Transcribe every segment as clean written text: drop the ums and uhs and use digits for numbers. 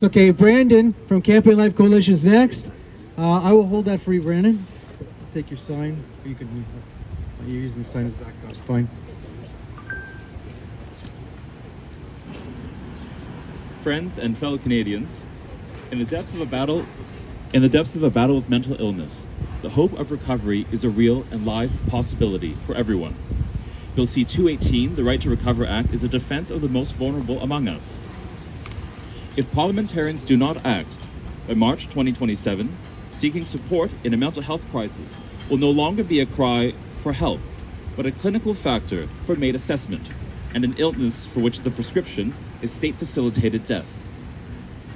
Okay, Brandon from Campaign Life Coalition is next. I will hold that for you, Brandon. Take your sign. You can move. You're using the sign as backdrop. Fine. Friends and fellow Canadians, in the depths of a battle with mental illness, the hope of recovery is a real and live possibility for everyone. Bill C-218, the Right to Recover Act, is a defense of the most vulnerable among us. If parliamentarians do not act, by March 2027, seeking support in a mental health crisis will no longer be a cry for help, but a clinical factor for MAID assessment, and an illness for which the prescription is state-facilitated death.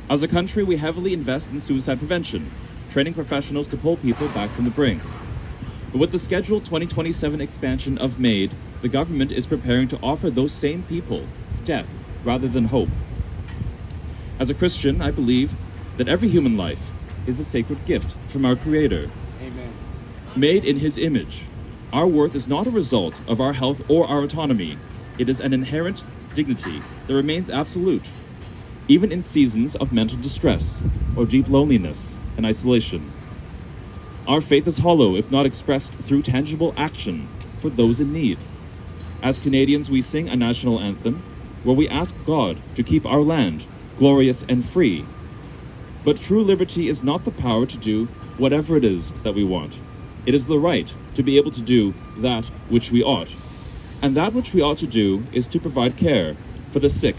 As a country, we heavily invest in suicide prevention, training professionals to pull people back from the brink. But with the scheduled 2027 expansion of MAID, the government is preparing to offer those same people death rather than hope. As a Christian, I believe that every human life is a sacred gift from our Creator. Amen. Made in His image, our worth is not a result of our health or our autonomy. It is an inherent dignity that remains absolute, even in seasons of mental distress or deep loneliness and isolation. Our faith is hollow if not expressed through tangible action for those in need. As Canadians, we sing a national anthem where we ask God to keep our land glorious and free. But true liberty is not the power to do whatever it is that we want. It is the right to be able to do that which we ought. And that which we ought to do is to provide care for the sick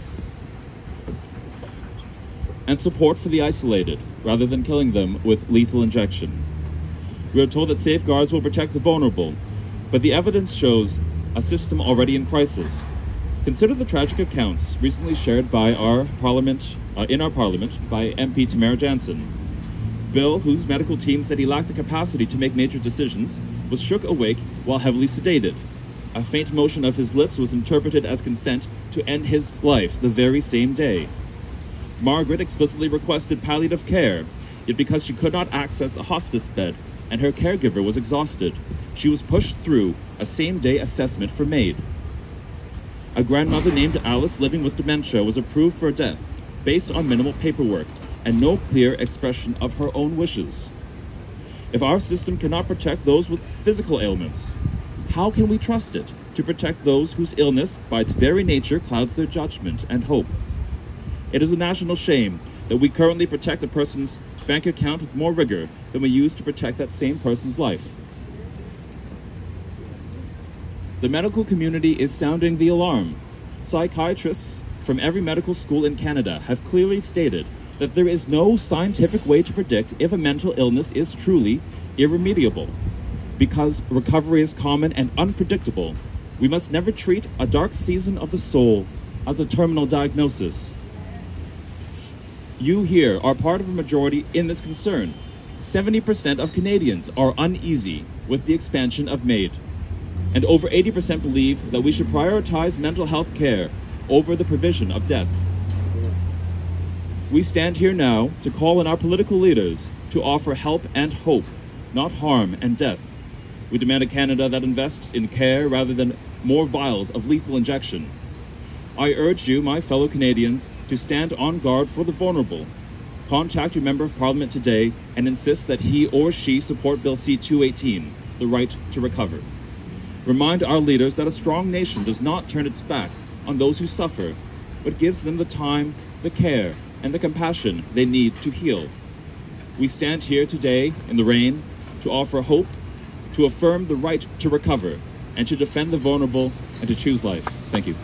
and support for the isolated, rather than killing them with lethal injection. We are told that safeguards will protect the vulnerable, but the evidence shows a system already in crisis. Consider the tragic accounts recently shared by our parliament, in our parliament, by MP Tamara Jansen. Bill, whose medical team said he lacked the capacity to make major decisions, was shook awake while heavily sedated. A faint motion of his lips was interpreted as consent to end his life the very same day. Margaret explicitly requested palliative care, yet because she could not access a hospice bed and her caregiver was exhausted, she was pushed through a same-day assessment for MAID. A grandmother named Alice living with dementia was approved for death based on minimal paperwork and no clear expression of her own wishes. If our system cannot protect those with physical ailments, how can we trust it to protect those whose illness, by its very nature, clouds their judgment and hope? It is a national shame that we currently protect a person's bank account with more rigor than we use to protect that same person's life. The medical community is sounding the alarm. Psychiatrists from every medical school in Canada have clearly stated that there is no scientific way to predict if a mental illness is truly irremediable. Because recovery is common and unpredictable, we must never treat a dark season of the soul as a terminal diagnosis. You here are part of a majority in this concern. 70% of Canadians are uneasy with the expansion of MAID. And over 80% believe that we should prioritize mental health care over the provision of death. We stand here now to call on our political leaders to offer help and hope, not harm and death. We demand a Canada that invests in care rather than more vials of lethal injection. I urge you, my fellow Canadians, to stand on guard for the vulnerable. Contact your Member of Parliament today and insist that he or she support Bill C-218, the right to recover. Remind our leaders that a strong nation does not turn its back on those who suffer, but gives them the time, the care, and the compassion they need to heal. We stand here today in the rain to offer hope, to affirm the right to recover, and to defend the vulnerable and to choose life. Thank you.